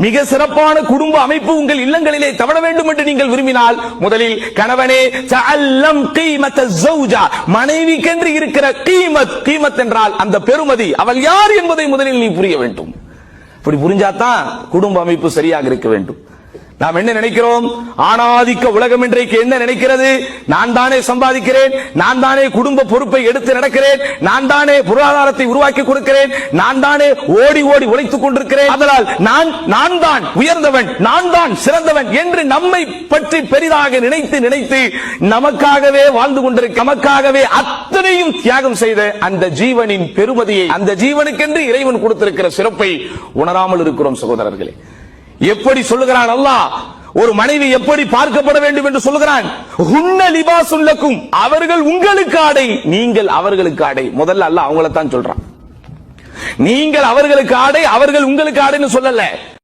மிக சிறப்பான குடும்ப அமைப்பு உங்கள் இல்லங்களிலே தவழ வேண்டும் என்று நீங்கள் விரும்பினால் முதலில் கணவனே தஅல்லம் கீமத்த ஸௌஜா, மனைவிக்கென்று இருக்கிற கீமத் என்றால் அந்த பெருமதி, அவள் யார் என்பதை முதலில் நீ புரிய வேண்டும். இப்படி புரிஞ்சாதான் குடும்ப அமைப்பு சரியாக இருக்க வேண்டும். நாம் என்ன நினைக்கிறோம்? ஆணாதிக்க உலகம் இன்றைக்கு என்ன நினைக்கிறது? நான் தானே சம்பாதிக்கிறேன், நான் தானே குடும்ப பொறுப்பை எடுத்து நடக்கிறேன், நான் தானே பொருளாதாரத்தை உருவாக்கி கொடுக்கிறேன், நான் தானே ஓடி ஓடி உழைத்துக் கொண்டிருக்கிறேன், அதனால் நான் தான் உயர்ந்தவன், நான் தான் சிறந்தவன் என்று நம்மை பற்றி பெரிதாக நினைத்து நினைத்து நமக்காகவே வாழ்ந்து கொண்டிருக்க, நமக்காகவே அத்தனையும் தியாகம் செய்த அந்த ஜீவனின் பெருமதியை, அந்த ஜீவனுக்கென்று இறைவன் கொடுத்திருக்கிற சிறப்பை உணராமல் இருக்கிறோம் சகோதரர்களே. எப்படி சொல்லுகிறான் அல்லாஹ்? ஒரு மனைவி எப்படி பார்க்கப்பட வேண்டும் என்று சொல்லுகிறான். ஹுன்ன லிபாசுல் லக்கும், அவர்கள் உங்களுக்கு ஆடை, நீங்கள் அவர்களுக்கு ஆடை. முதல்ல அல்லாஹ் அவங்கள தான் சொல்றான். நீங்கள் அவர்களுக்கு ஆடை, அவர்கள் உங்களுக்கு ஆடைன்னு சொல்லல.